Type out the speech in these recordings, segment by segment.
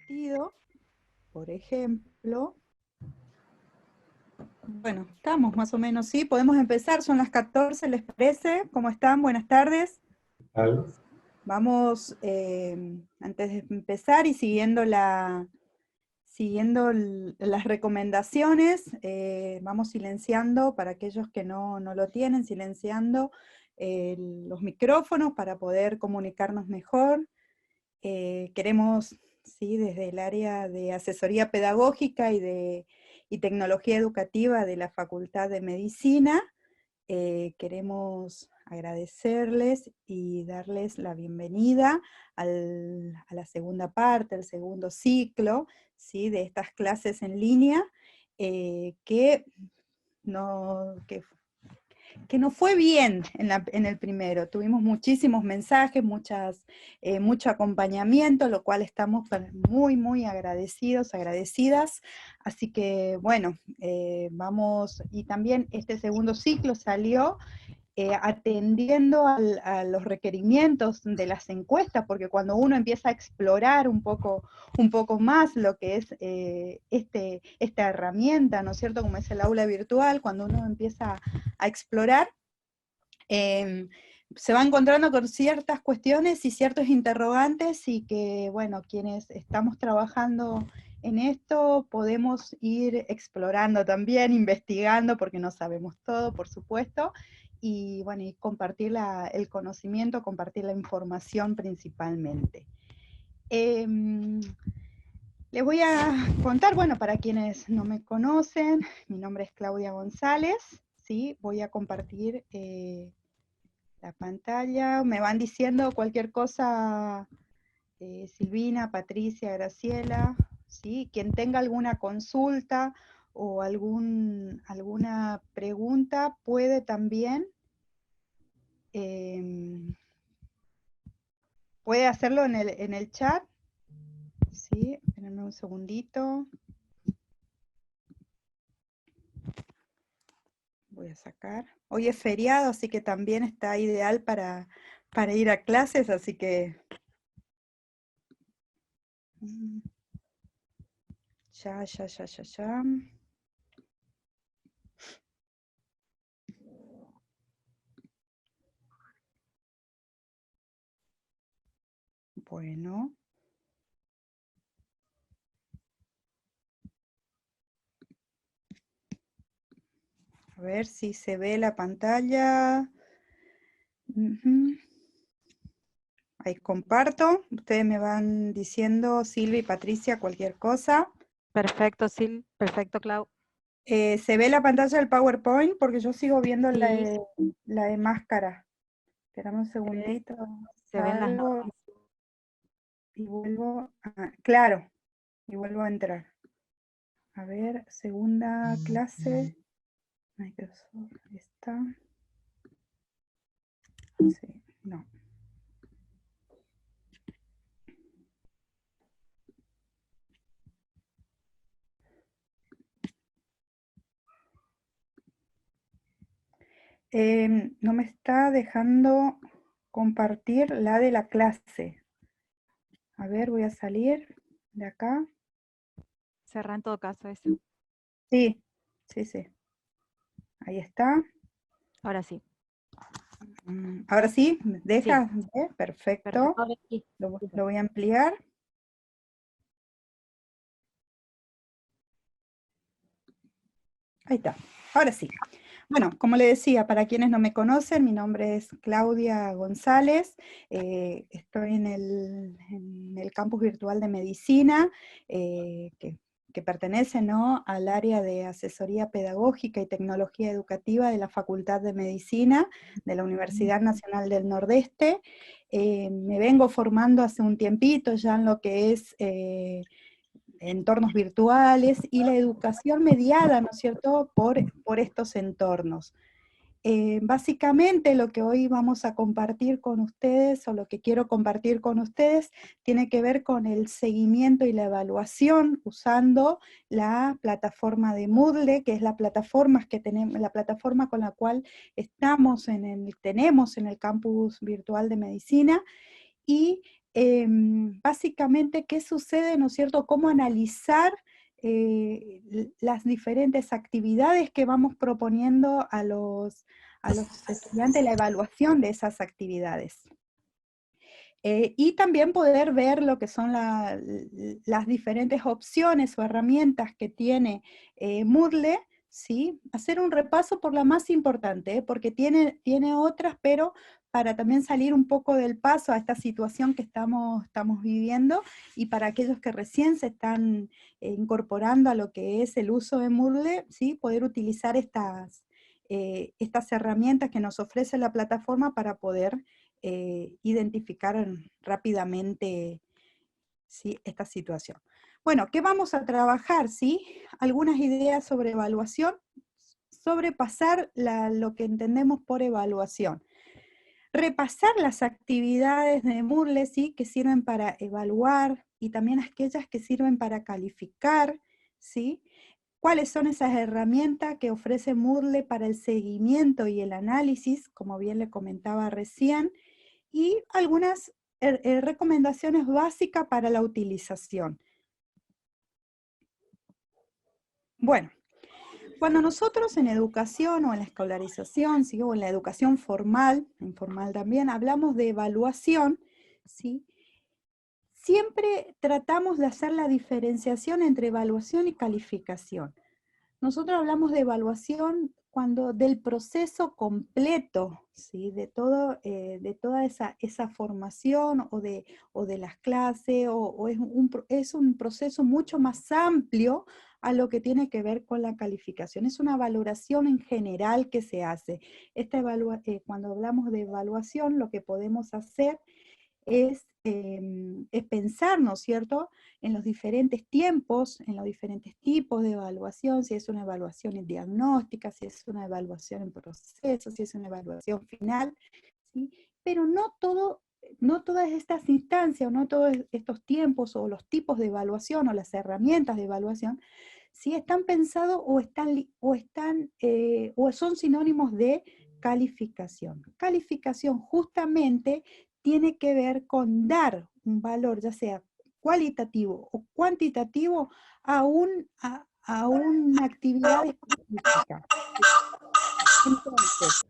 comprometido, por ejemplo. Bueno, estamos más o menos, sí, podemos empezar, son las 14, ¿les parece? ¿Cómo están? Buenas tardes. Al- Vamos, antes de empezar y las recomendaciones, vamos silenciando, para aquellos que no lo tienen, silenciando los micrófonos para poder comunicarnos mejor. Queremos, sí, desde el área de asesoría pedagógica y tecnología educativa de la Facultad de Medicina, queremos agradecerles y darles la bienvenida a la segunda parte, al segundo ciclo, ¿sí?, de estas clases en línea, que nos fue bien en el primero. Tuvimos muchísimos mensajes, mucho acompañamiento, lo cual estamos muy, muy agradecidos, agradecidas. Así que, bueno, vamos, y también este segundo ciclo salió atendiendo a los requerimientos de las encuestas, porque cuando uno empieza a explorar un poco más lo que es esta herramienta, ¿no es cierto?, como es el aula virtual, cuando uno empieza a explorar, se va encontrando con ciertas cuestiones y ciertos interrogantes, y que, bueno, quienes estamos trabajando en esto podemos ir explorando también, investigando, porque no sabemos todo, por supuesto, y bueno, y compartir el conocimiento, compartir la información principalmente. Les voy a contar, bueno, para quienes no me conocen, mi nombre es Claudia González, ¿sí? Voy a compartir la pantalla, me van diciendo cualquier cosa, Silvina, Patricia, Graciela, ¿sí? Quien tenga alguna consulta o alguna pregunta puede también, puede hacerlo en el chat, ¿sí? Espérenme un segundito. Voy a sacar. Hoy es feriado, así que también está ideal para ir a clases, así que ya. Bueno. A ver si se ve la pantalla. Ahí comparto. Ustedes me van diciendo, Silvia y Patricia, cualquier cosa. Perfecto, Sil. Perfecto, Clau. ¿Se ve la pantalla del PowerPoint? Porque yo sigo viendo Sí. la de máscara. Espérame un segundito. Se ven las Salgo notas. y vuelvo claro, y vuelvo a entrar. A ver, segunda clase. Microsoft, está. Sí, no. No me está dejando compartir la de la clase. A ver, voy a salir de acá. Cerra en todo caso eso. Sí. Ahí está. Ahora sí. Ahora sí, ¿deja? Sí. Perfecto. Ahora sí. Lo voy a ampliar. Ahí está. Ahora sí. Bueno, como le decía, para quienes no me conocen, mi nombre es Claudia González, estoy en el campus virtual de medicina, que pertenece, ¿no?, al área de asesoría pedagógica y tecnología educativa de la Facultad de Medicina de la Universidad Nacional del Nordeste. Me vengo formando hace un tiempito ya en lo que es entornos virtuales y la educación mediada, ¿no es cierto?, por estos entornos. Básicamente lo que hoy vamos a compartir con ustedes, o lo que quiero compartir con ustedes, tiene que ver con el seguimiento y la evaluación usando la plataforma de Moodle, que es la plataforma con la cual tenemos en el campus virtual de medicina, y básicamente qué sucede, ¿no es cierto? Cómo analizar las diferentes actividades que vamos proponiendo a los estudiantes, la evaluación de esas actividades. Y también poder ver lo que son las diferentes opciones o herramientas que tiene Moodle, ¿sí? Hacer un repaso por la más importante, porque tiene otras, pero para también salir un poco del paso a esta situación que estamos viviendo, y para aquellos que recién se están incorporando a lo que es el uso de Moodle, ¿sí? Poder utilizar estas herramientas que nos ofrece la plataforma para poder identificar rápidamente, ¿sí?, esta situación. Bueno, ¿qué vamos a trabajar? ¿Sí? Algunas ideas sobre evaluación, sobrepasar lo que entendemos por evaluación. Repasar las actividades de Moodle, ¿sí?, que sirven para evaluar, y también aquellas que sirven para calificar, ¿sí? ¿Cuáles son esas herramientas que ofrece Moodle para el seguimiento y el análisis, como bien le comentaba recién? Y algunas recomendaciones básicas para la utilización. Bueno, cuando nosotros en educación o en la escolarización, ¿sí?, o en la educación formal, informal también, hablamos de evaluación, ¿sí?, siempre tratamos de hacer la diferenciación entre evaluación y calificación. Nosotros hablamos de evaluación del proceso completo, ¿sí?, de toda esa formación o de las clases, o es un proceso mucho más amplio a lo que tiene que ver con la calificación. Es una valoración en general que se hace. Cuando hablamos de evaluación, lo que podemos hacer es pensar, ¿no es cierto?, en los diferentes tiempos, en los diferentes tipos de evaluación, si es una evaluación en diagnóstica, si es una evaluación en proceso, si es una evaluación final, ¿sí? Pero no todas estas instancias, o no todos estos tiempos, o los tipos de evaluación, o las herramientas de evaluación, si están pensados o son sinónimos de calificación. Calificación justamente tiene que ver con dar un valor, ya sea cualitativo o cuantitativo, a una actividad específica. Entonces,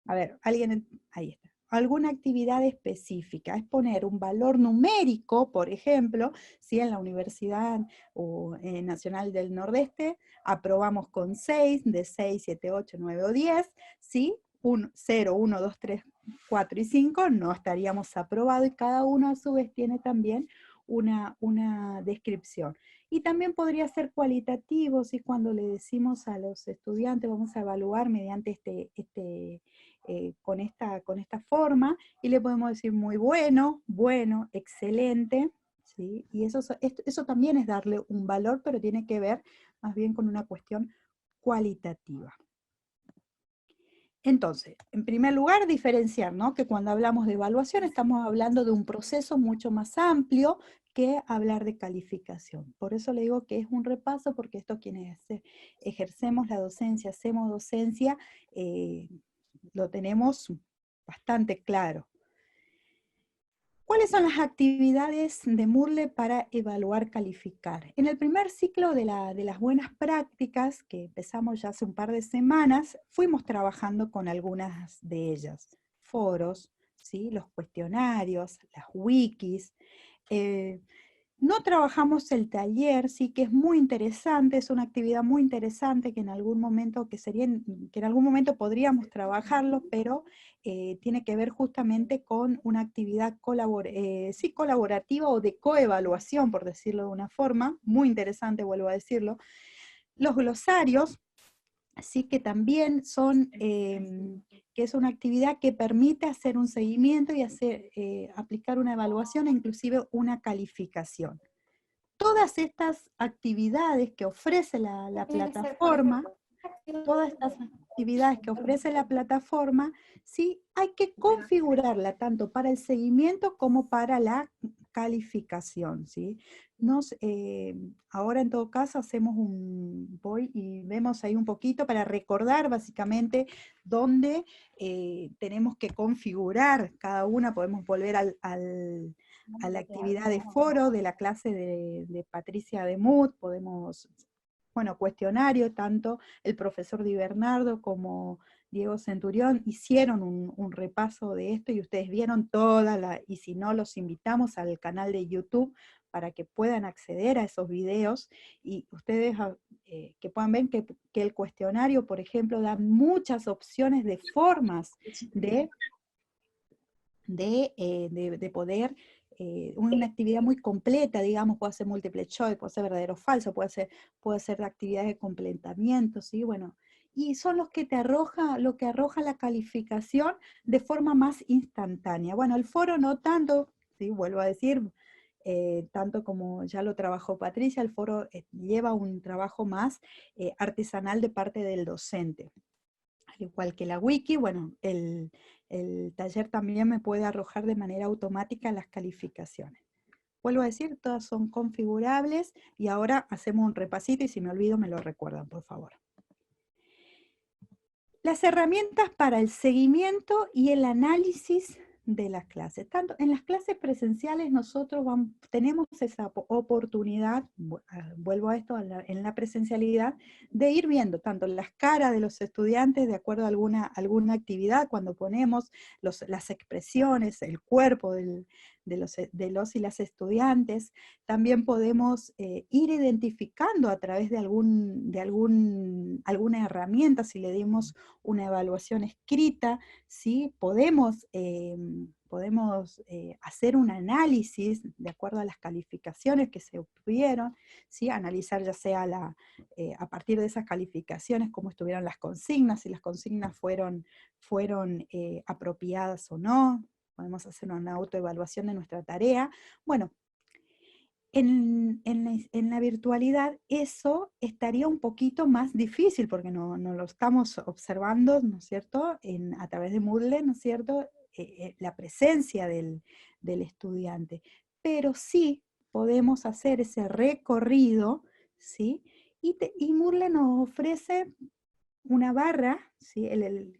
a ver, ahí está. Alguna actividad específica, es poner un valor numérico, por ejemplo, si en la Universidad Nacional del Nordeste aprobamos con 6, de 6, 7, 8, 9 o 10, ¿sí? 0, 1, 2, 3, 4 y 5 no estaríamos aprobados, y cada uno a su vez tiene también una descripción. Y también podría ser cualitativo, ¿sí? Cuando le decimos a los estudiantes, vamos a evaluar mediante con esta forma, y le podemos decir muy bueno, bueno, excelente, ¿sí? Y eso también es darle un valor, pero tiene que ver más bien con una cuestión cualitativa. Entonces, en primer lugar, diferenciar, ¿no?, que cuando hablamos de evaluación estamos hablando de un proceso mucho más amplio que hablar de calificación. Por eso le digo que es un repaso, porque esto quienes ejercemos la docencia, hacemos docencia, lo tenemos bastante claro. ¿Cuáles son las actividades de Moodle para evaluar, calificar? En el primer ciclo de las buenas prácticas, que empezamos ya hace un par de semanas, fuimos trabajando con algunas de ellas. Foros, ¿sí?, los cuestionarios, las wikis. No trabajamos el taller, sí, que es muy interesante, es una actividad muy interesante que en algún momento, que en algún momento podríamos trabajarlo, pero tiene que ver justamente con una actividad colaborativa o de coevaluación, por decirlo de una forma, muy interesante, vuelvo a decirlo. Los glosarios, así que también que es una actividad que permite hacer un seguimiento y aplicar una evaluación e inclusive una calificación. Todas estas actividades que ofrece la plataforma, sí, hay que configurarla tanto para el seguimiento como para la calificación, ¿sí? Ahora en todo caso voy y vemos ahí un poquito para recordar básicamente dónde tenemos que configurar cada una. Podemos volver a la actividad de foro de la clase de Patricia Demuth, podemos, bueno, cuestionario, tanto el profesor Di Bernardo como Diego Centurión hicieron un repaso de esto y ustedes vieron y si no, los invitamos al canal de YouTube para que puedan acceder a esos videos y ustedes que puedan ver que el cuestionario, por ejemplo, da muchas opciones de formas de poder, una actividad muy completa, digamos, puede ser multiple choice, puede ser verdadero o falso, puede ser actividades de completamiento, ¿sí? Bueno, y son los que lo que arroja la calificación de forma más instantánea. Bueno, el foro no tanto, ¿sí? Vuelvo a decir, tanto como ya lo trabajó Patricia, el foro lleva un trabajo más artesanal de parte del docente. Al igual que la wiki, bueno, el taller también me puede arrojar de manera automática las calificaciones. Vuelvo a decir, todas son configurables y ahora hacemos un repasito y si me olvido me lo recuerdan, por favor. Las herramientas para el seguimiento y el análisis de las clases. Tanto en las clases presenciales nosotros tenemos esa oportunidad, vuelvo a esto, en la presencialidad, de ir viendo tanto las caras de los estudiantes de acuerdo a alguna actividad, cuando ponemos las expresiones, el cuerpo de los y las estudiantes. También podemos ir identificando a través de alguna herramienta, si le dimos una evaluación escrita, ¿sí? Podemos hacer un análisis de acuerdo a las calificaciones que se obtuvieron, ¿sí? Analizar ya sea a partir de esas calificaciones cómo estuvieron las consignas, si las consignas fueron apropiadas o no. Podemos hacer una autoevaluación de nuestra tarea. Bueno, en la virtualidad eso estaría un poquito más difícil porque no lo estamos observando, ¿no es cierto?, a través de Moodle, ¿no es cierto?, la presencia del estudiante. Pero sí podemos hacer ese recorrido, ¿sí? Y Moodle nos ofrece una barra, ¿sí?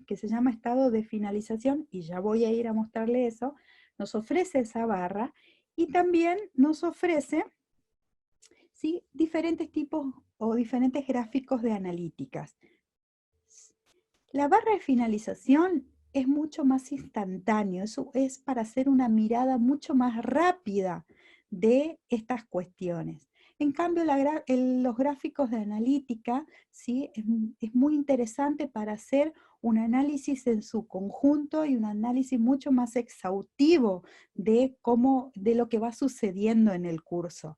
Que se llama estado de finalización, y ya voy a ir a mostrarle eso, nos ofrece esa barra, y también nos ofrece, ¿sí?, diferentes tipos o diferentes gráficos de analíticas. La barra de finalización es mucho más instantáneo, eso es para hacer una mirada mucho más rápida de estas cuestiones. En cambio, los gráficos de analítica, ¿sí?, es muy interesante para hacer un análisis en su conjunto y un análisis mucho más exhaustivo de lo que va sucediendo en el curso.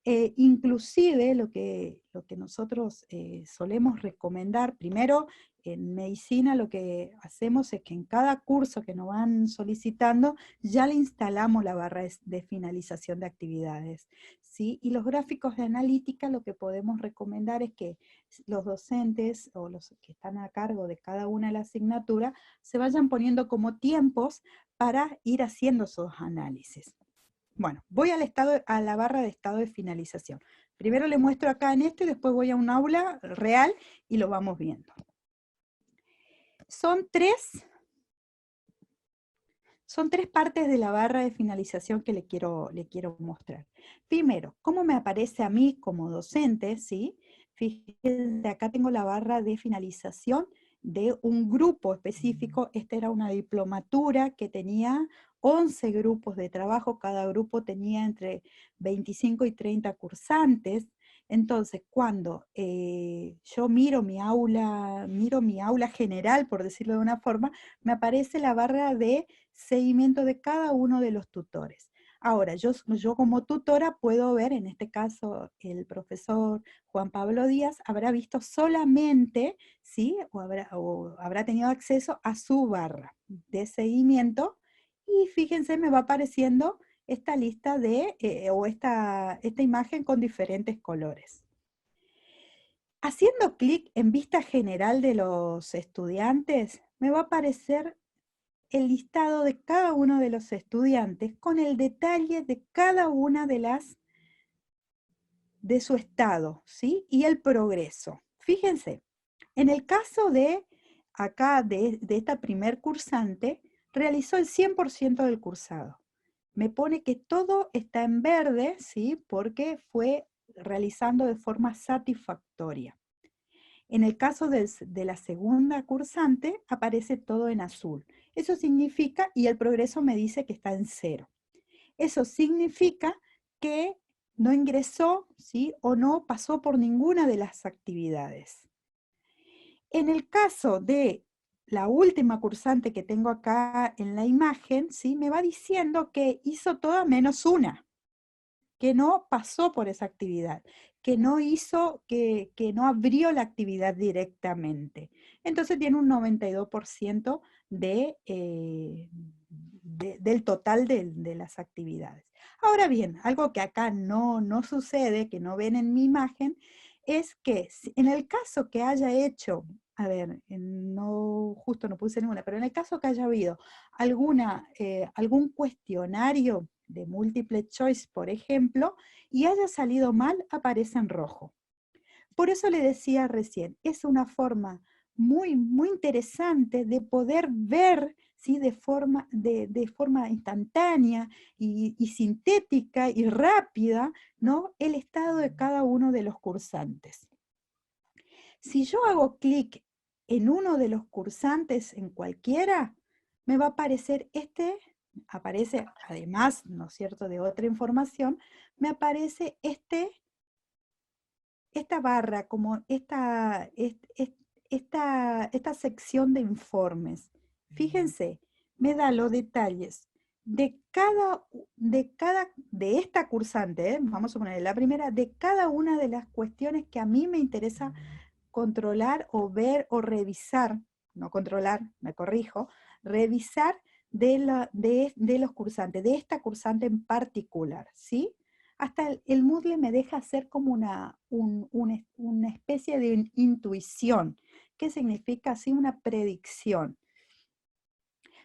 Inclusive lo que nosotros solemos recomendar, primero en medicina lo que hacemos es que en cada curso que nos van solicitando ya le instalamos la barra de finalización de actividades, ¿sí? Y los gráficos de analítica lo que podemos recomendar es que los docentes o los que están a cargo de cada una de las asignaturas se vayan poniendo como tiempos para ir haciendo esos análisis. Bueno, voy a la barra de estado de finalización. Primero le muestro acá en esto y después voy a un aula real y lo vamos viendo. Son tres partes de la barra de finalización que le quiero mostrar. Primero, ¿cómo me aparece a mí como docente? ¿Sí? Fíjense, acá tengo la barra de finalización de un grupo específico. Esta era una diplomatura que tenía 11 grupos de trabajo, cada grupo tenía entre 25 y 30 cursantes. Entonces, cuando yo miro mi aula general, por decirlo de una forma, me aparece la barra de seguimiento de cada uno de los tutores. Ahora, yo como tutora puedo ver, en este caso, el profesor Juan Pablo Díaz habrá visto solamente, ¿sí?, o habrá tenido acceso a su barra de seguimiento, y fíjense, me va apareciendo esta lista o esta imagen con diferentes colores. Haciendo clic en vista general de los estudiantes, me va a aparecer el listado de cada uno de los estudiantes con el detalle de cada una de su estado, ¿sí?, y el progreso. Fíjense, en el caso de acá, de esta primer cursante, realizó el 100% del cursado. me pone que todo está en verde, ¿sí? Porque fue realizando de forma satisfactoria. En el caso de la segunda cursante, aparece todo en azul. Eso significa, y el progreso me dice que está en 0. Eso significa que no ingresó, ¿sí? O no pasó por ninguna de las actividades. En el caso de la última cursante que tengo acá en la imagen, ¿sí? Me va diciendo que hizo toda menos una, que no pasó por esa actividad, que no hizo, que no abrió la actividad directamente. Entonces tiene un 92% del total de las actividades. Ahora bien, algo que acá no sucede, que no ven en mi imagen, es que en el caso que haya hecho, a ver, justo no puse ninguna, pero en el caso que haya habido algún cuestionario de múltiple choice, por ejemplo, y haya salido mal, aparece en rojo. Por eso le decía recién, es una forma muy interesante de poder ver, ¿sí? de forma instantánea y sintética y rápida, ¿no? El estado de cada uno de los cursantes. Si yo hago clic en uno de los cursantes, en cualquiera, me va a aparecer aparece además, ¿no es cierto?, de otra información, me aparece esta barra, como esta sección de informes. Fíjense, me da los detalles de esta cursante, vamos a poner la primera, de cada una de las cuestiones que a mí me interesa controlar o ver o revisar, no controlar, me corrijo, revisar de los cursantes, de esta cursante en particular, ¿sí? Hasta el Moodle me deja hacer como una especie de intuición. ¿Qué significa? Así una predicción.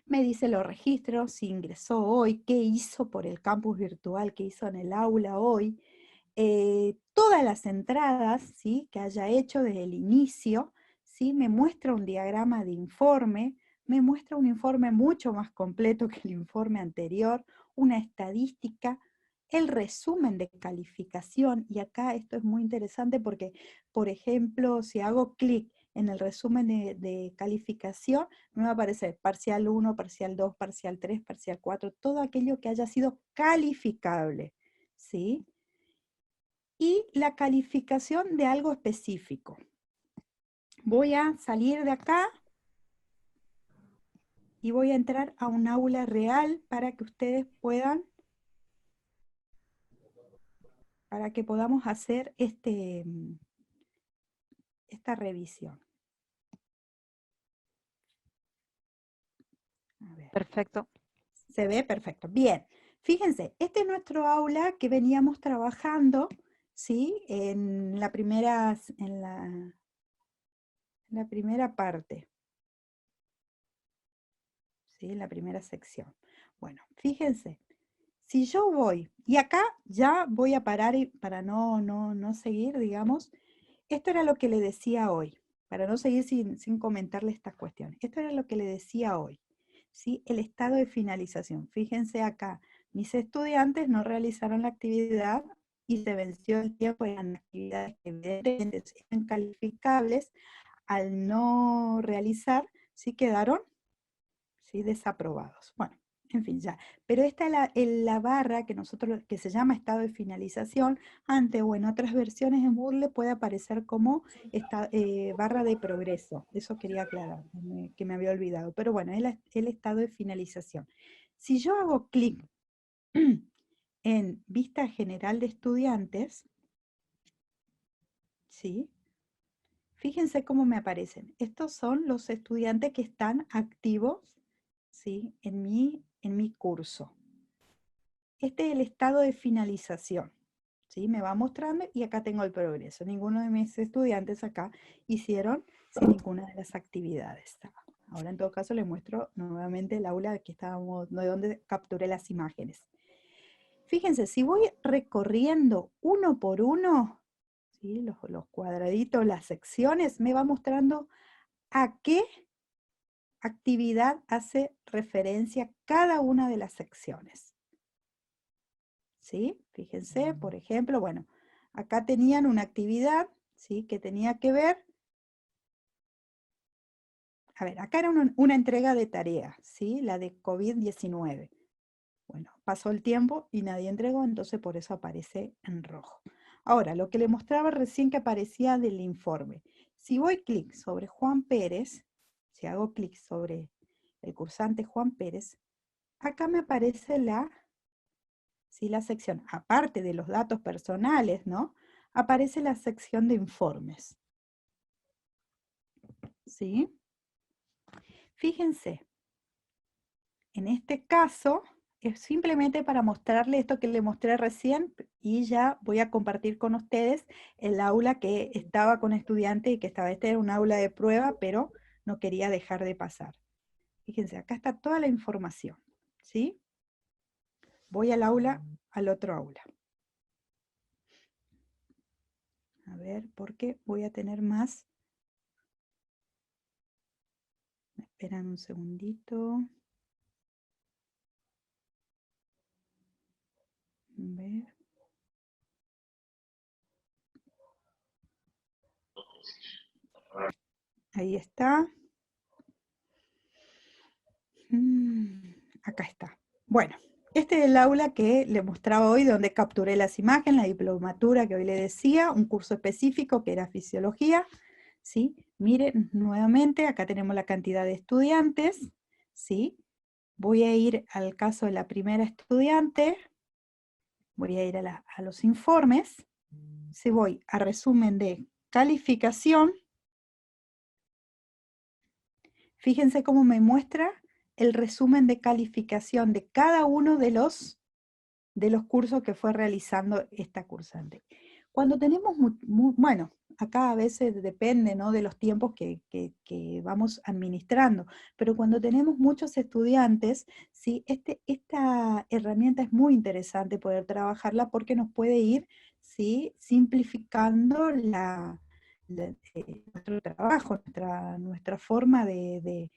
Me dice los registros, si ingresó hoy, qué hizo por el campus virtual, qué hizo en el aula hoy, todas las entradas, ¿sí?, que haya hecho desde el inicio, ¿sí?, me muestra un diagrama de informe, me muestra un informe mucho más completo que el informe anterior, una estadística, el resumen de calificación, y acá esto es muy interesante porque, por ejemplo, si hago clic en el resumen de calificación, me va a aparecer parcial 1, parcial 2, parcial 3, parcial 4, todo aquello que haya sido calificable, ¿sí? Y la calificación de algo específico. Voy a salir de acá y voy a entrar a un aula real para que ustedes puedan, para que podamos hacer esta revisión. A ver. Perfecto. ¿Se ve? Perfecto. Bien. Fíjense, este es nuestro aula que veníamos trabajando, ¿sí?, en la primera parte, ¿sí?, en la primera sección. Bueno, fíjense, si yo voy, y acá ya voy a parar para no seguir, digamos, esto era lo que le decía hoy, para no seguir sin comentarle estas cuestiones. Esto era lo que le decía hoy, ¿sí? El estado de finalización. Fíjense acá, mis estudiantes no realizaron la actividad y se venció el tiempo, eran actividades que evidentemente eran calificables, al no realizar, sí quedaron, ¿sí?, desaprobados. Bueno, en fin, ya. Pero esta es la barra que se llama estado de finalización. Antes o en otras versiones en Moodle puede aparecer como barra de progreso. Eso quería aclarar, que me había olvidado. Pero bueno, es el estado de finalización. Si yo hago clic en vista general de estudiantes, ¿sí?, fíjense cómo me aparecen. Estos son los estudiantes que están activos, ¿sí?, en mi curso. Este es el estado de finalización, ¿sí? Me va mostrando y acá tengo el progreso. Ninguno de mis estudiantes acá hicieron ninguna de las actividades. Ahora en todo caso les muestro nuevamente el aula de donde capturé las imágenes. Fíjense, si voy recorriendo uno por uno, ¿sí?, los cuadraditos, las secciones, me va mostrando a qué actividad hace referencia cada una de las secciones. ¿sí? Fíjense, por ejemplo, bueno, acá tenían una actividad, ¿sí? Que tenía que ver, a ver, acá era una entrega de tareas, ¿sí? La de COVID-19. Bueno, pasó el tiempo y nadie entregó, entonces por eso aparece en rojo. Ahora, lo que le mostraba recién que aparecía del informe. Si voy clic sobre Juan Pérez, si hago clic sobre el cursante Juan Pérez, acá me aparece la sección, aparte de los datos personales, ¿no? Aparece la sección de informes. ¿Sí? Fíjense, en este caso es simplemente para mostrarle esto que le mostré recién y ya voy a compartir con ustedes el aula que estaba con estudiantes y que estaba, este era un aula de prueba, pero no quería dejar de pasar. Fíjense, acá está toda la información, ¿sí? Voy al aula, al otro aula. A ver, porque voy a tener más. Me esperan un segundito. A ver. Ahí está. Acá está. Bueno, este es el aula que le mostraba hoy, donde capturé las imágenes, la diplomatura que hoy le decía, un curso específico que era fisiología, ¿sí? Miren, nuevamente, acá tenemos la cantidad de estudiantes, ¿sí? Voy a ir al caso de la primera estudiante, voy a ir a los informes, si voy a resumen de calificación, fíjense cómo me muestra el resumen de calificación de cada uno de los cursos que fue realizando esta cursante. Cuando tenemos, bueno, acá a veces depende, ¿no?, de los tiempos que vamos administrando, pero cuando tenemos muchos estudiantes, ¿sí? Esta herramienta es muy interesante poder trabajarla porque nos puede ir, ¿sí?, simplificando nuestro trabajo, nuestra forma de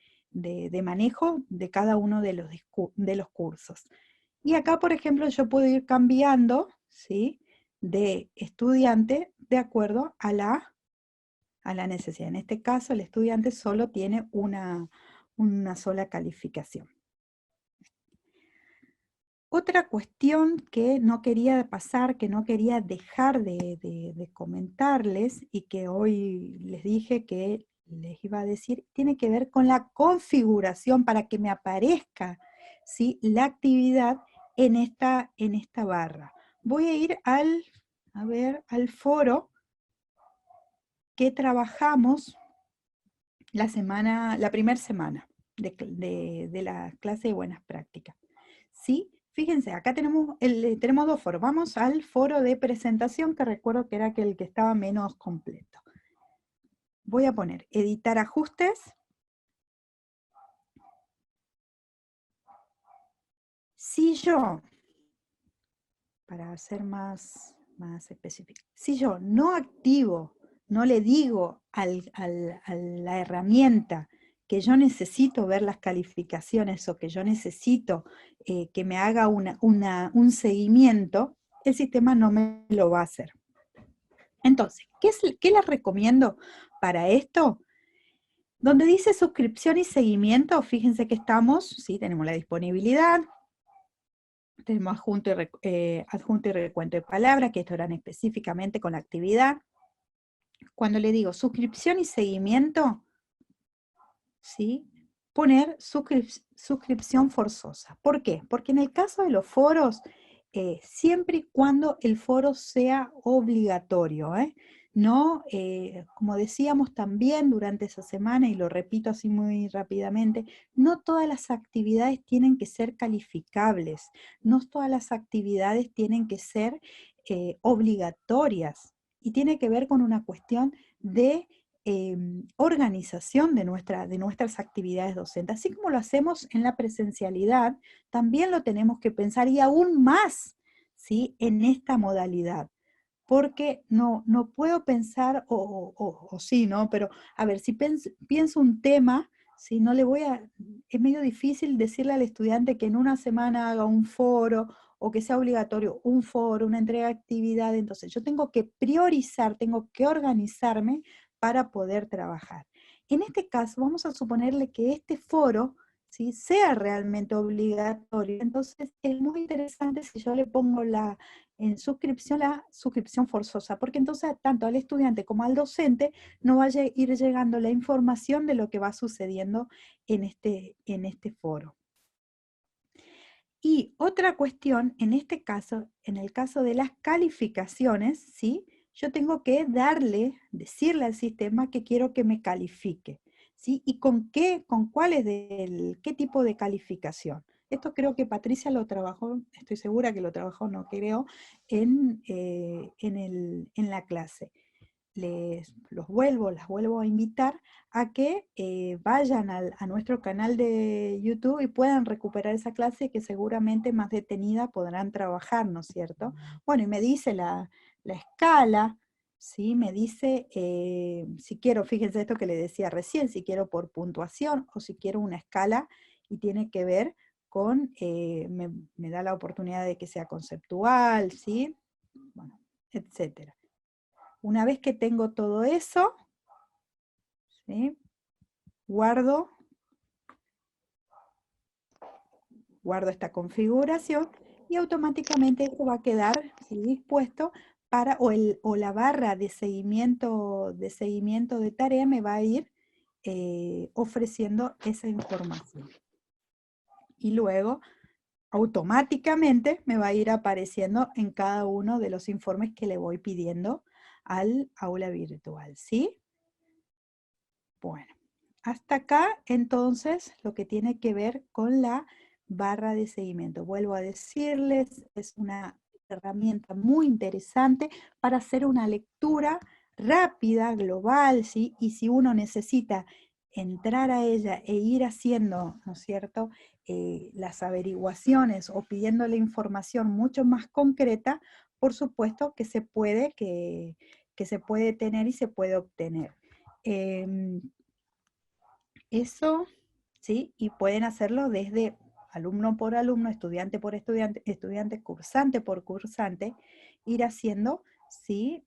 manejo de cada uno de los cursos. Y acá, por ejemplo, yo puedo ir cambiando, ¿sí?, de estudiante de acuerdo a la necesidad. En este caso, el estudiante solo tiene una sola calificación. Otra cuestión que no quería pasar, que no quería dejar de comentarles y que hoy les dije que les iba a decir, tiene que ver con la configuración para que me aparezca, ¿sí?, la actividad en esta barra. Voy a ir al foro que trabajamos la primera semana de la clase de buenas prácticas. ¿Sí? Fíjense, acá tenemos dos foros. Vamos al foro de presentación, que recuerdo que era el que estaba menos completo. Voy a poner editar ajustes. Si yo, para ser más específico, si yo no activo, no le digo a la herramienta que yo necesito ver las calificaciones o que yo necesito que me haga un seguimiento, el sistema no me lo va a hacer. Entonces, ¿qué les recomiendo para esto? Donde dice suscripción y seguimiento, fíjense que estamos, ¿sí?, tenemos la disponibilidad, tenemos adjunto y recuento de palabras, que esto eran específicamente con la actividad. Cuando le digo suscripción y seguimiento, ¿sí?, poner suscripción forzosa. ¿Por qué? Porque en el caso de los foros, siempre y cuando el foro sea obligatorio, no, como decíamos también durante esa semana, y lo repito así muy rápidamente, no todas las actividades tienen que ser calificables, no todas las actividades tienen que ser obligatorias, y tiene que ver con una cuestión de organización de nuestras actividades docentes. Así como lo hacemos en la presencialidad, también lo tenemos que pensar, y aún más, ¿sí?, en esta modalidad. Porque no puedo pensar, o sí, ¿no? Pero, a ver, si pienso un tema, ¿sí?, no le voy a, es medio difícil decirle al estudiante que en una semana haga un foro, o que sea obligatorio un foro, una entrega de actividad. Entonces yo tengo que priorizar, tengo que organizarme para poder trabajar. En este caso vamos a suponerle que este foro, ¿sí?, sea realmente obligatorio. Entonces es muy interesante si yo le pongo en suscripción la suscripción forzosa, porque entonces tanto al estudiante como al docente no vaya a ir llegando la información de lo que va sucediendo en este foro. Y otra cuestión, en este caso, en el caso de las calificaciones, ¿sí?, yo tengo que decirle al sistema que quiero que me califique, ¿sí? Y con qué tipo de calificación. Esto creo que Patricia lo trabajó, estoy segura que lo trabajó, no creo, en la clase. Las vuelvo a invitar a que vayan a nuestro canal de YouTube y puedan recuperar esa clase que seguramente más detenida podrán trabajar, ¿no es cierto? Bueno, y me dice la escala, ¿sí? Me dice si quiero, fíjense esto que le decía recién, si quiero por puntuación o si quiero una escala y tiene que ver con, me da la oportunidad de que sea conceptual, ¿sí? Bueno, etcétera. Una vez que tengo todo eso, ¿sí?, guardo esta configuración y automáticamente esto va a quedar, ¿sí?, dispuesto para, o la barra de seguimiento de tarea me va a ir ofreciendo esa información. Y luego automáticamente me va a ir apareciendo en cada uno de los informes que le voy pidiendo al aula virtual, ¿sí? Bueno, hasta acá entonces lo que tiene que ver con la barra de seguimiento. Vuelvo a decirles, es una herramienta muy interesante para hacer una lectura rápida, global, ¿sí? Y si uno necesita entrar a ella e ir haciendo, ¿no es cierto?, las averiguaciones o pidiéndole información mucho más concreta, por supuesto que se puede, que se puede tener y se puede obtener. Eso, ¿sí? Y pueden hacerlo desde alumno por alumno, estudiante por estudiante, cursante por cursante, ir haciendo, ¿sí?,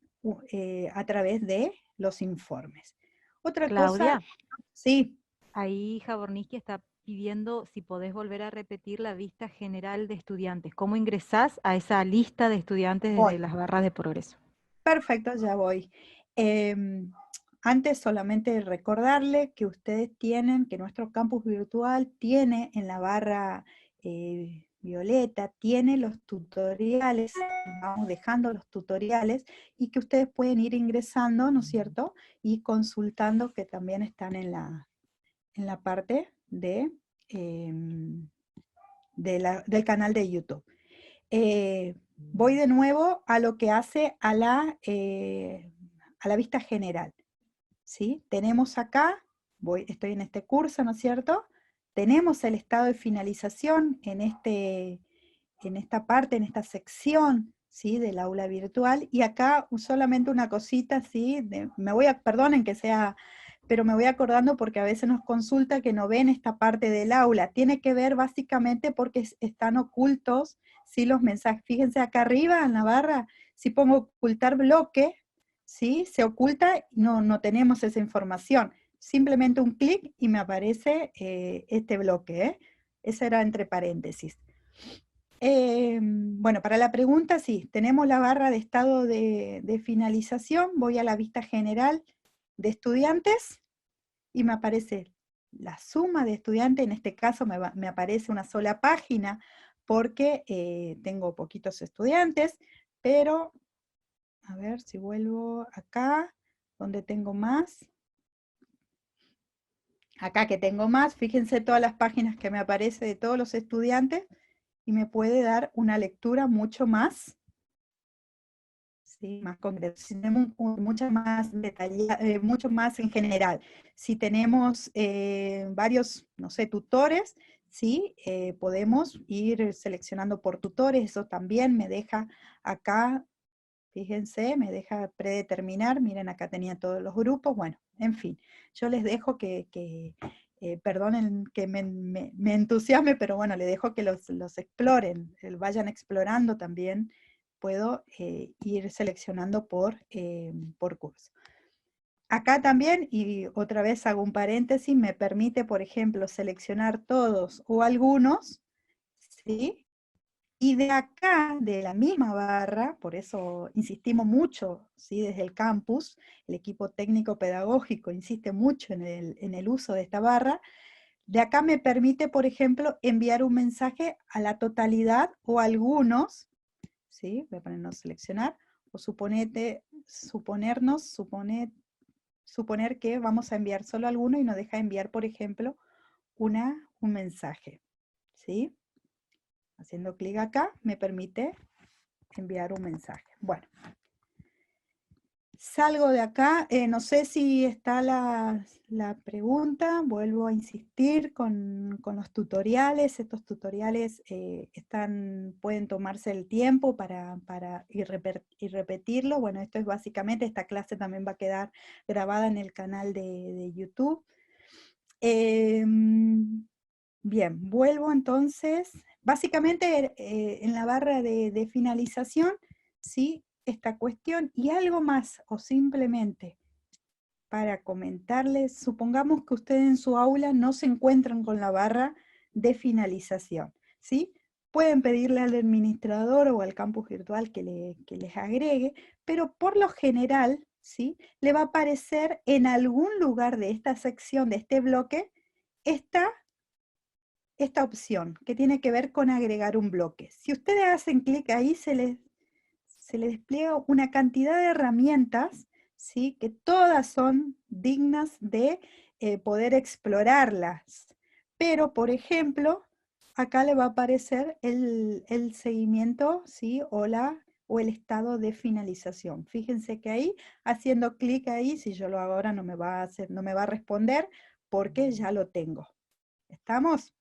a través de los informes. Otra cosa, Claudia, sí, ahí Jabornisky está pidiendo si podés volver a repetir la vista general de estudiantes. ¿Cómo ingresás a esa lista de estudiantes desde voy. las barras de progreso? Perfecto, ya voy. Antes solamente recordarle que ustedes tienen, que nuestro campus virtual tiene en la barra violeta, tiene los tutoriales, vamos dejando los tutoriales, y que ustedes pueden ir ingresando, ¿no es cierto?, y consultando, que también están en la parte del canal de YouTube. Voy de nuevo a lo que hace a la vista general, ¿sí? Tenemos acá, estoy en este curso, ¿no es cierto? Tenemos el estado de finalización en esta parte, en esta sección, ¿sí?, del aula virtual, y acá solamente una cosita, ¿sí? Perdonen que sea, pero me voy acordando porque a veces nos consulta que no ven esta parte del aula. Tiene que ver básicamente porque están ocultos, ¿sí?, los mensajes. Fíjense acá arriba en la barra, si pongo ocultar bloque, ¿sí?, se oculta, no tenemos esa información. Simplemente un clic y me aparece este bloque, ¿eh? Eso era entre paréntesis. Bueno, para la pregunta, sí, tenemos la barra de estado de finalización, voy a la vista general de estudiantes y me aparece la suma de estudiantes, en este caso me aparece una sola página porque tengo poquitos estudiantes, pero a ver si vuelvo acá, donde tengo más. Acá que tengo más, fíjense todas las páginas que me aparece de todos los estudiantes y me puede dar una lectura mucho más, ¿sí?, más concreta. Si tenemos mucha más detallada, mucho más en general. Si tenemos varios, no sé, tutores, ¿sí?, podemos ir seleccionando por tutores, eso también me deja acá. Fíjense, me deja predeterminar, miren acá tenía todos los grupos, bueno, en fin, yo les dejo que perdonen que me entusiasme, pero bueno, le dejo que los exploren, vayan explorando también. Puedo ir seleccionando por curso. Acá también, y otra vez hago un paréntesis, me permite, por ejemplo, seleccionar todos o algunos, ¿sí? Y de acá, de la misma barra, por eso insistimos mucho, ¿sí? Desde el campus, el equipo técnico pedagógico insiste mucho en el uso de esta barra. De acá me permite, por ejemplo, enviar un mensaje a la totalidad o a algunos, ¿sí? Voy a ponernos seleccionar, o suponer que vamos a enviar solo a alguno y nos deja enviar, por ejemplo, un mensaje, ¿sí? Haciendo clic acá me permite enviar un mensaje. Bueno, salgo de acá, no sé si está la pregunta, vuelvo a insistir con los tutoriales. Estos tutoriales pueden tomarse el tiempo para y repetirlo. Bueno, esto es básicamente, esta clase también va a quedar grabada en el canal de YouTube. Bien, vuelvo entonces, básicamente en la barra de finalización, ¿sí? Esta cuestión y algo más, o simplemente para comentarles, supongamos que ustedes en su aula no se encuentran con la barra de finalización, ¿sí? Pueden pedirle al administrador o al campus virtual que les agregue, pero por lo general, ¿sí? Le va a aparecer en algún lugar de esta sección, de este bloque, esta opción que tiene que ver con agregar un bloque. Si ustedes hacen clic ahí, se les despliega una cantidad de herramientas, ¿sí? Que todas son dignas de poder explorarlas. Pero, por ejemplo, acá le va a aparecer el seguimiento, ¿sí? O el estado de finalización. Fíjense que ahí, haciendo clic ahí, si yo lo hago ahora no me va a responder porque ya lo tengo. ¿Estamos?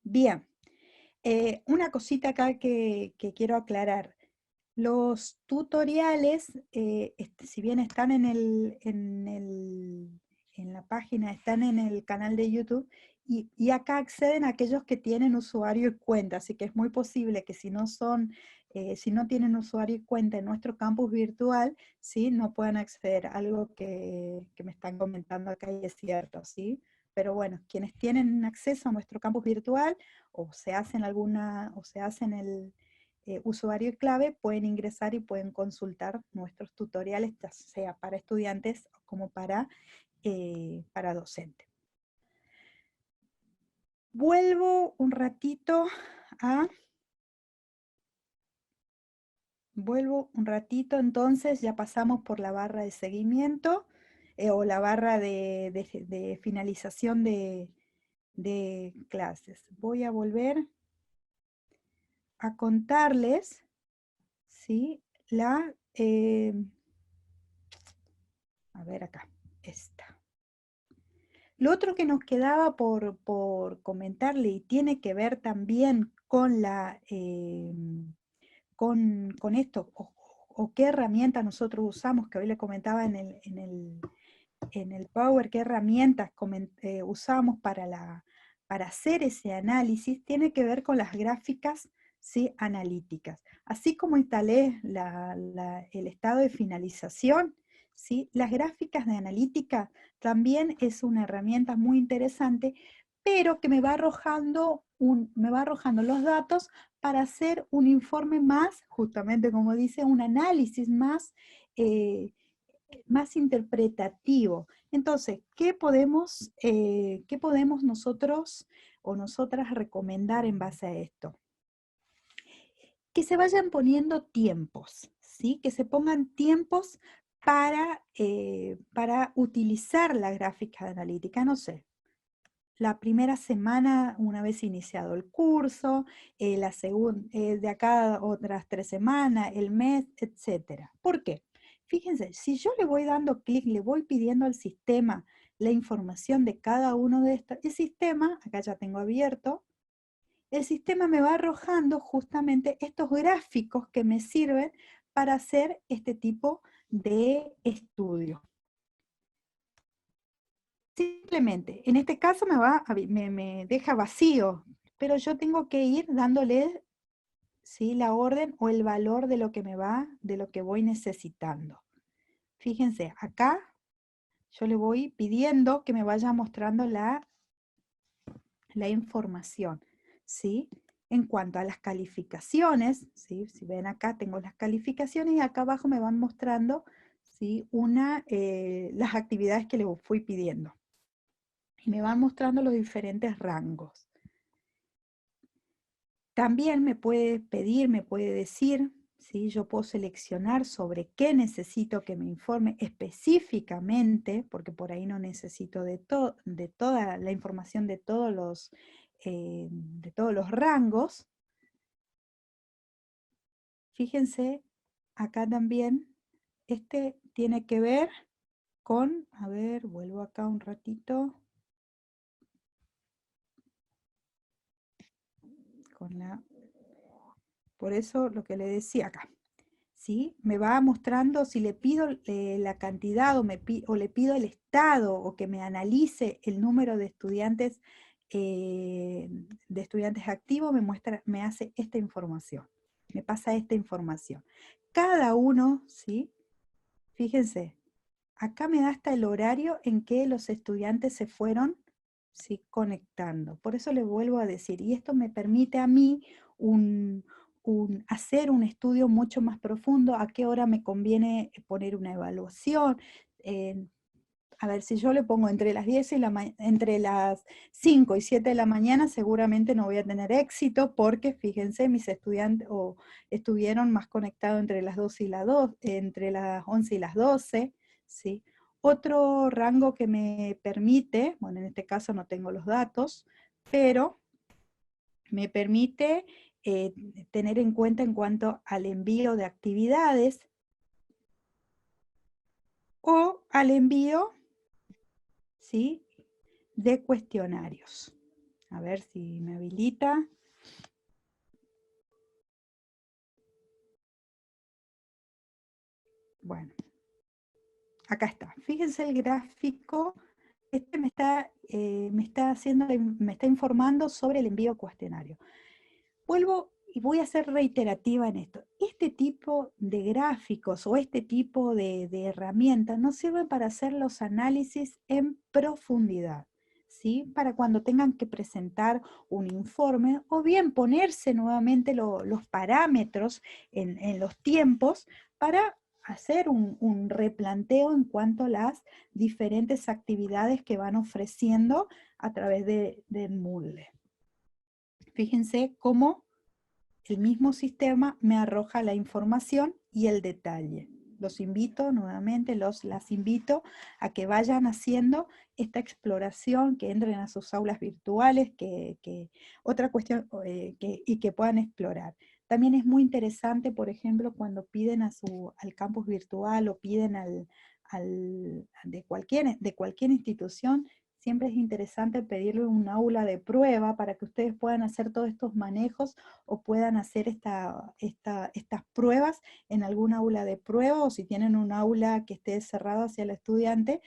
Bien, una cosita acá que quiero aclarar. Los tutoriales, si bien están en la página, están en el canal de YouTube, y acá acceden a aquellos que tienen usuario y cuenta, así que es muy posible que si no tienen usuario y cuenta en nuestro campus virtual, ¿sí? No puedan acceder, algo que me están comentando acá y es cierto, ¿sí? Pero bueno, quienes tienen acceso a nuestro campus virtual, o se hacen el usuario y clave, pueden ingresar y pueden consultar nuestros tutoriales, ya sea para estudiantes como para docentes. Vuelvo un ratito entonces, ya pasamos por la barra de seguimiento o la barra de finalización de clases. Voy a volver a contarles, ¿sí? A ver acá, esta. Lo otro que nos quedaba por comentarle y tiene que ver también con esto, o qué herramientas nosotros usamos, que hoy le comentaba en el Power, qué herramientas usamos para hacer ese análisis, tiene que ver con las gráficas, ¿sí? Analíticas. Así como instalé el estado de finalización, ¿sí? Las gráficas de analítica también es una herramienta muy interesante, pero que me va arrojando los datos para hacer un informe más, justamente como dice, un análisis más interpretativo. Entonces, ¿qué podemos nosotros o nosotras recomendar en base a esto? Que se vayan poniendo tiempos, ¿sí? Que se pongan tiempos para utilizar la gráfica de analítica, no sé, la primera semana una vez iniciado el curso, de acá otras 3 semanas, el mes, etc. ¿Por qué? Fíjense, si yo le voy dando clic, le voy pidiendo al sistema la información de cada uno de estos, el sistema, acá ya tengo abierto, el sistema me va arrojando justamente estos gráficos que me sirven para hacer este tipo de estudio. simplemente, en este caso me deja vacío, pero yo tengo que ir dándole, ¿sí?, la orden o el valor de lo que de lo que voy necesitando. Fíjense, acá yo le voy pidiendo que me vaya mostrando la información, ¿sí? En cuanto a las calificaciones, ¿sí? Si ven acá tengo las calificaciones y acá abajo me van mostrando, ¿sí?, las actividades que le fui pidiendo. Y me van mostrando los diferentes rangos. También me puede pedir, me puede decir, ¿sí? Yo puedo seleccionar sobre qué necesito que me informe específicamente, porque por ahí no necesito de toda la información de todos los rangos. Fíjense, acá también, este tiene que ver con, a ver, vuelvo acá un ratito, por eso lo que le decía acá. ¿Sí? Me va mostrando si le pido la cantidad o le pido el estado o que me analice el número de estudiantes activos, me hace esta información, me pasa esta información. Cada uno, ¿sí? Fíjense, acá me da hasta el horario en que los estudiantes se fueron, ¿sí?, conectando. Por eso les vuelvo a decir, y esto me permite a mí hacer un estudio mucho más profundo, a qué hora me conviene poner una evaluación. A ver, si yo le pongo entre las 10 y entre las 5 y 7 de la mañana, seguramente no voy a tener éxito, porque fíjense, mis estudiantes estuvieron más conectados entre las 12 y entre las 11 y las 12, ¿sí? Otro rango que me permite, bueno, en este caso no tengo los datos, pero me permite tener en cuenta en cuanto al envío de actividades o al envío, ¿sí?, de cuestionarios. A ver si me habilita. Bueno, acá está. Fíjense el gráfico. Este me está informando sobre el envío cuestionario. Vuelvo y voy a ser reiterativa en esto. Este tipo de gráficos o este tipo de herramientas nos sirven para hacer los análisis en profundidad, ¿sí? Para cuando tengan que presentar un informe o bien ponerse nuevamente los parámetros en los tiempos para hacer un replanteo en cuanto a las diferentes actividades que van ofreciendo a través de Moodle. Fíjense cómo el mismo sistema me arroja la información y el detalle. Los invito nuevamente, las invito a que vayan haciendo esta exploración, que entren a sus aulas virtuales, otra cuestión, y que puedan explorar. También es muy interesante, por ejemplo, cuando piden al campus virtual o piden de cualquier institución, siempre es interesante pedirle un aula de prueba para que ustedes puedan hacer todos estos manejos o puedan hacer estas pruebas en algún aula de prueba, o si tienen un aula que esté cerrado hacia el estudiante,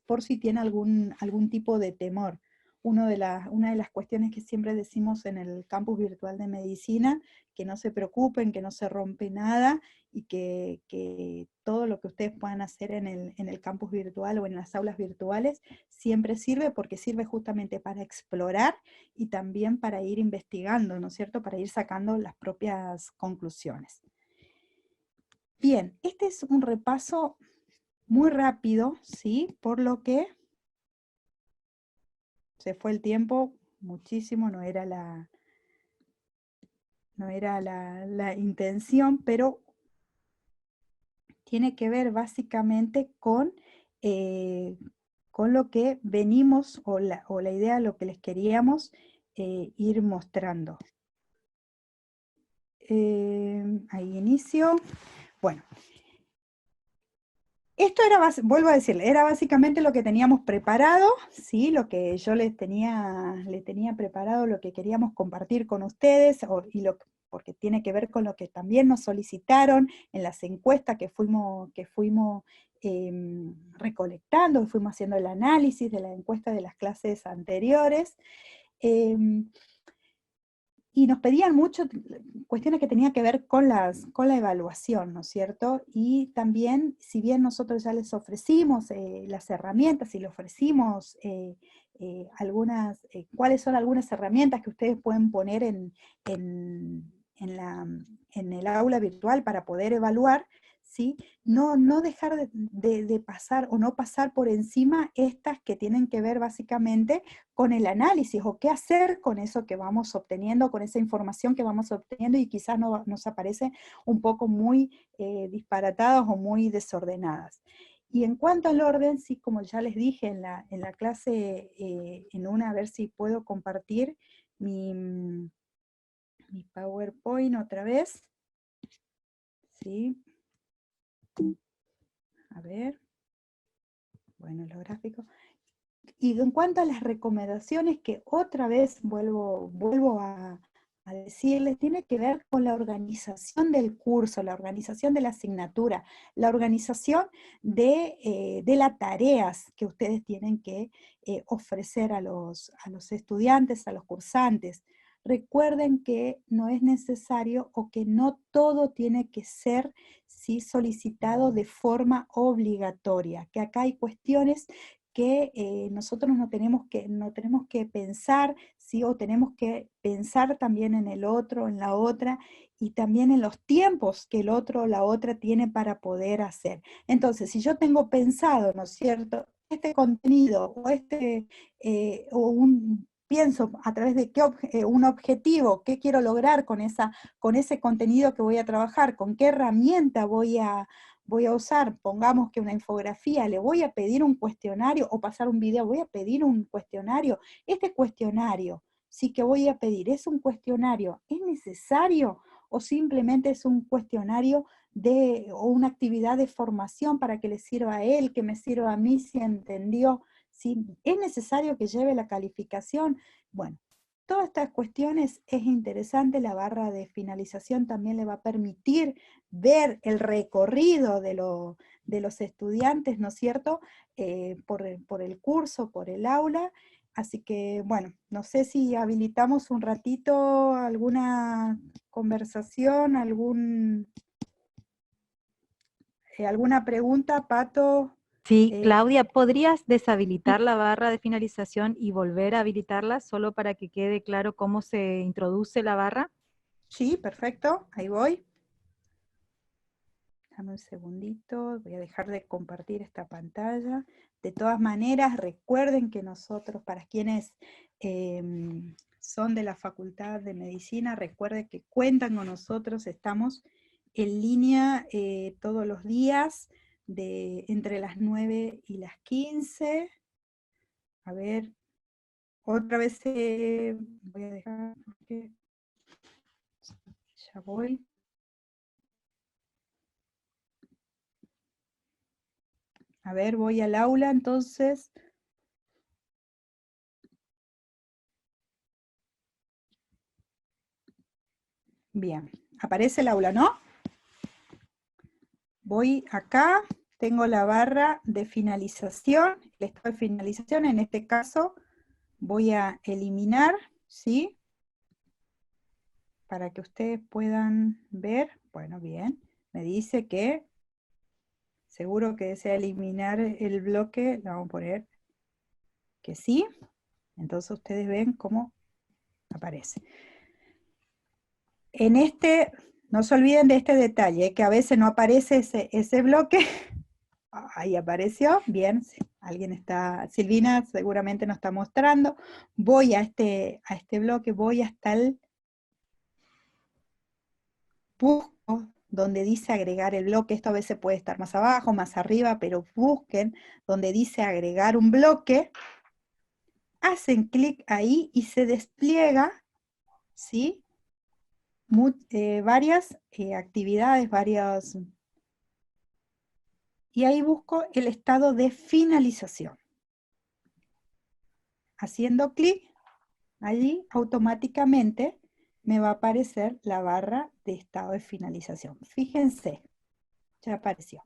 por si tiene algún tipo de temor. Una de las cuestiones que siempre decimos en el campus virtual de medicina, que no se preocupen, que no se rompe nada, y que todo lo que ustedes puedan hacer en el campus virtual o en las aulas virtuales siempre sirve, porque sirve justamente para explorar y también para ir investigando, ¿no es cierto?, para ir sacando las propias conclusiones. Bien, este es un repaso muy rápido, ¿sí?, por lo que se fue el tiempo muchísimo, no era la intención, pero tiene que ver básicamente con lo que venimos, o la idea, lo que les queríamos ir mostrando. Ahí inicio. Bueno, esto era, vuelvo a decirle, era básicamente lo que teníamos preparado, ¿sí? Lo que yo les tenía preparado, lo que queríamos compartir con ustedes, y porque tiene que ver con lo que también nos solicitaron en las encuestas que fuimos recolectando, que fuimos haciendo el análisis de la encuesta de las clases anteriores. Y nos pedían mucho cuestiones que tenían que ver con la evaluación, ¿no es cierto? Y también, si bien nosotros ya les ofrecimos las herramientas y les ofrecimos cuáles son algunas herramientas que ustedes pueden poner en el aula virtual para poder evaluar, ¿sí? No dejar de pasar o no pasar por encima estas que tienen que ver básicamente con el análisis o qué hacer con eso que vamos obteniendo, con esa información que vamos obteniendo y quizás nos aparece un poco muy disparatadas o muy desordenadas. Y en cuanto al orden, sí, como ya les dije en la clase, a ver si puedo compartir mi PowerPoint otra vez. Sí. A ver. Bueno, los gráficos. Y en cuanto a las recomendaciones, que otra vez vuelvo a decirles, tiene que ver con la organización del curso, la organización de la asignatura, la organización de las tareas que ustedes tienen que ofrecer a los estudiantes, a los cursantes. Recuerden que no es necesario o que no todo tiene que ser solicitado de forma obligatoria, que acá hay cuestiones que nosotros no tenemos que pensar, ¿sí? O tenemos que pensar también en el otro, en la otra, y también en los tiempos que el otro o la otra tiene para poder hacer. Entonces, si yo tengo pensado, ¿no es cierto?, este contenido o pienso a través de un objetivo, qué quiero lograr con ese contenido que voy a trabajar, con qué herramienta voy a usar, pongamos que una infografía, le voy a pedir un cuestionario o pasar un video, voy a pedir un cuestionario. Este cuestionario, sí que voy a pedir, ¿es un cuestionario? ¿Es necesario? ¿O simplemente es un cuestionario o una actividad de formación para que le sirva a él, que me sirva a mí si entendió? ¿Sí? ¿Es necesario que lleve la calificación? Bueno, todas estas cuestiones es interesante, la barra de finalización también le va a permitir ver el recorrido de los estudiantes, ¿no es cierto?, por el curso, por el aula. Así que, bueno, no sé si habilitamos un ratito alguna conversación, alguna pregunta, Pato. Sí, Claudia, ¿podrías deshabilitar la barra de finalización y volver a habilitarla solo para que quede claro cómo se introduce la barra? Sí, perfecto, ahí voy. Dame un segundito, voy a dejar de compartir esta pantalla. De todas maneras, recuerden que nosotros, para quienes son de la Facultad de Medicina, recuerden que cuentan con nosotros, estamos en línea todos los días, entre las 9 y las 15. A ver, otra vez voy a dejar, porque ya voy. A ver, voy al aula entonces. Bien, aparece el aula, ¿no? Voy acá, tengo la barra de finalización, el estado de finalización, en este caso voy a eliminar, ¿sí? Para que ustedes puedan ver, bueno, bien, me dice que seguro que desea eliminar el bloque, le vamos a poner que sí, entonces ustedes ven cómo aparece. En no se olviden de este detalle, que a veces no aparece ese bloque. Ahí apareció, bien, alguien está, Silvina seguramente nos está mostrando. Voy a este bloque, voy hasta el busco donde dice agregar el bloque. Esto a veces puede estar más abajo, más arriba, pero busquen donde dice agregar un bloque. Hacen clic ahí y se despliega, ¿sí? Varias actividades, y ahí busco el estado de finalización. Haciendo clic, allí automáticamente me va a aparecer la barra de estado de finalización. Fíjense, ya apareció.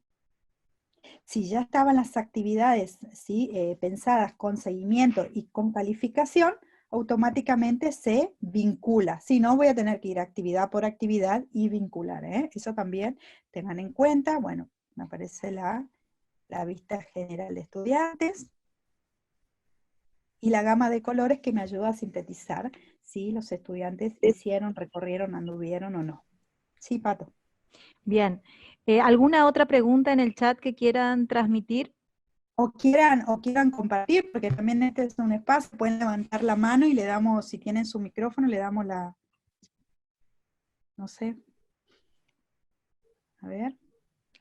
Si ya estaban las actividades, ¿sí? Pensadas con seguimiento y con calificación, automáticamente se vincula. Si no, voy a tener que ir actividad por actividad y vincular. Eso también tengan en cuenta. Bueno, me aparece la vista general de estudiantes y la gama de colores que me ayuda a sintetizar si los estudiantes hicieron, recorrieron, anduvieron o no. Sí, Pato. Bien. ¿Alguna otra pregunta en el chat que quieran transmitir? O quieran compartir, porque también este es un espacio, pueden levantar la mano y le damos, si tienen su micrófono, le damos la, no sé, a ver,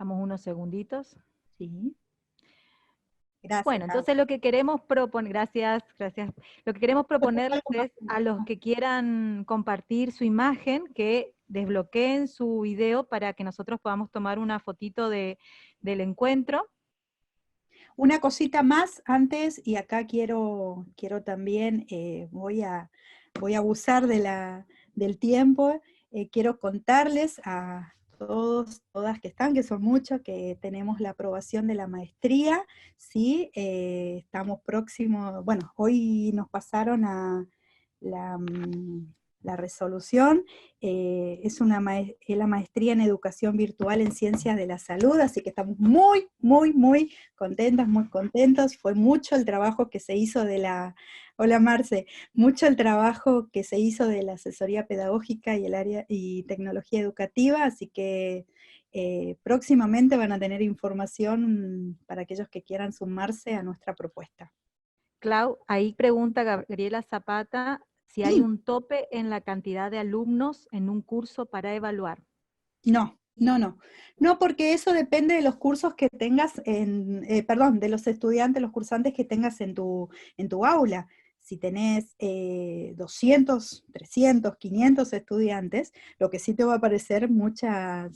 Damos unos segunditos. sí. Gracias, Bueno, Lau. entonces lo que queremos proponer, gracias. Lo que queremos proponerles es a los que quieran compartir su imagen, que desbloqueen su video para que nosotros podamos tomar una fotito del encuentro. Una cosita más antes, y acá quiero también, voy a abusar del tiempo, quiero contarles a todos, todas que están, que son muchos, que tenemos la aprobación de la maestría, ¿sí? Estamos próximos, bueno, hoy nos pasaron a la resolución, es la maestría en educación virtual en ciencias de la salud, así que estamos muy, muy, muy contentas, muy contentos. Fue mucho el trabajo que se hizo hola Marce, mucho el trabajo que se hizo de la asesoría pedagógica y el área y tecnología educativa, así que próximamente van a tener información para aquellos que quieran sumarse a nuestra propuesta. Clau, ahí pregunta Gabriela Zapata si hay un tope en la cantidad de alumnos en un curso para evaluar. No, no, no. No, porque eso depende de los cursos que tengas perdón, de los estudiantes, los cursantes que tengas en tu aula. Si tenés 200, 300, 500 estudiantes, lo que sí te va a aparecer muchas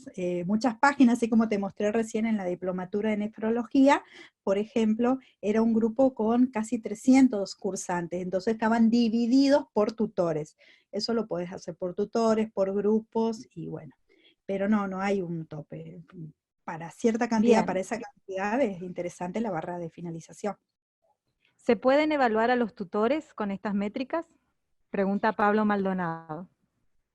páginas, así como te mostré recién en la diplomatura de nefrología, por ejemplo, era un grupo con casi 300 cursantes, entonces estaban divididos por tutores. Eso lo podés hacer por tutores, por grupos, y bueno. Pero no hay un tope. Para cierta cantidad, Bien. para esa cantidad es interesante la barra de finalización. ¿Se pueden evaluar a los tutores con estas métricas? Pregunta Pablo Maldonado.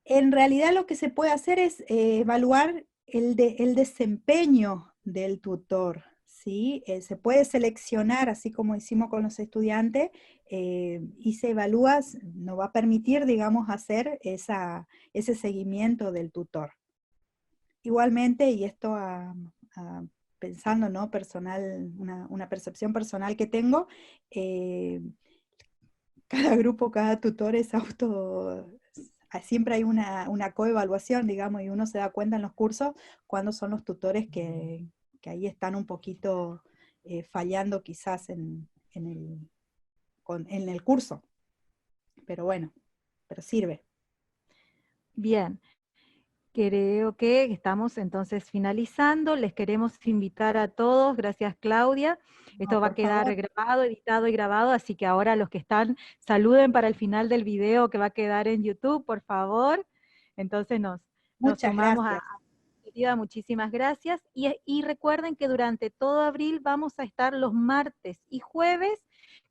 En realidad lo que se puede hacer es evaluar el desempeño del tutor, ¿sí? Se puede seleccionar, así como hicimos con los estudiantes, y se evalúa, nos va a permitir, digamos, hacer ese seguimiento del tutor. Igualmente, y esto pensando, ¿no? Personal, una percepción personal que tengo, cada grupo, cada tutor es siempre hay una coevaluación, digamos, y uno se da cuenta en los cursos cuando son los tutores que ahí están un poquito fallando quizás en el curso. Pero bueno, pero sirve. Bien. Creo que estamos entonces finalizando. Les queremos invitar a todos, gracias Claudia. Esto No, va a por quedar favor. grabado, editado y grabado, así que ahora los que están, saluden para el final del video que va a quedar en YouTube, por favor. Entonces nos Muchas sumamos gracias. muchísimas gracias. Y recuerden que durante todo abril vamos a estar los martes y jueves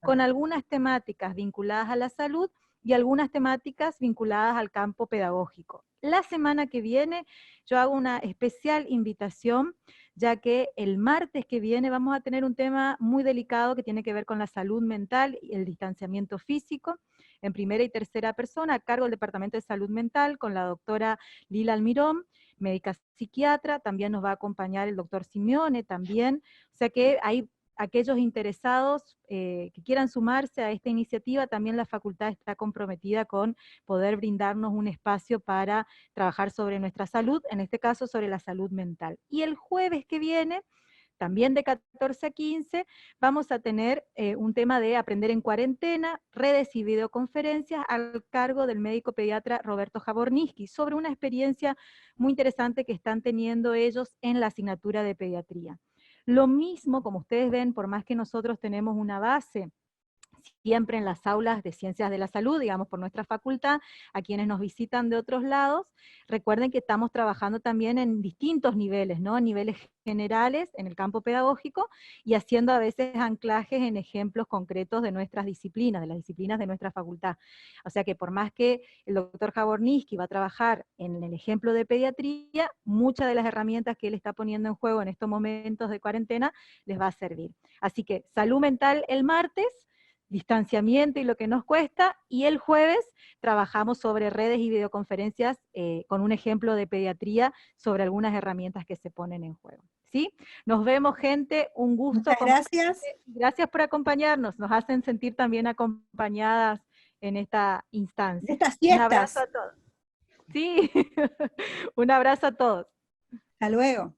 con algunas temáticas vinculadas a la salud y algunas temáticas vinculadas al campo pedagógico. La semana que viene yo hago una especial invitación, ya que el martes que viene vamos a tener un tema muy delicado que tiene que ver con la salud mental y el distanciamiento físico en primera y tercera persona, a cargo del Departamento de Salud Mental, con la doctora Lila Almirón, médica psiquiatra. También nos va a acompañar el doctor Simeone también, o sea que hay aquellos interesados que quieran sumarse a esta iniciativa, también la facultad está comprometida con poder brindarnos un espacio para trabajar sobre nuestra salud, en este caso sobre la salud mental. Y el jueves que viene, también de 14 a 15, vamos a tener un tema de aprender en cuarentena, redes y videoconferencias al cargo del médico pediatra Roberto Jaborniski, sobre una experiencia muy interesante que están teniendo ellos en la asignatura de pediatría. Lo mismo, como ustedes ven, por más que nosotros tenemos una base siempre en las aulas de Ciencias de la Salud, digamos por nuestra facultad, a quienes nos visitan de otros lados. Recuerden que estamos trabajando también en distintos niveles, ¿no? Niveles generales en el campo pedagógico y haciendo a veces anclajes en ejemplos concretos de nuestras disciplinas, de las disciplinas de nuestra facultad. O sea que por más que el doctor Jabornisky va a trabajar en el ejemplo de pediatría, muchas de las herramientas que él está poniendo en juego en estos momentos de cuarentena les va a servir. Así que salud mental el martes, distanciamiento y lo que nos cuesta, y el jueves trabajamos sobre redes y videoconferencias con un ejemplo de pediatría sobre algunas herramientas que se ponen en juego. ¿Sí? Nos vemos, gente, un gusto. Muchas gracias. Gracias por acompañarnos, nos hacen sentir también acompañadas en esta De instancia. estas Un abrazo fiestas. a todos. Sí, un abrazo a todos. Hasta luego.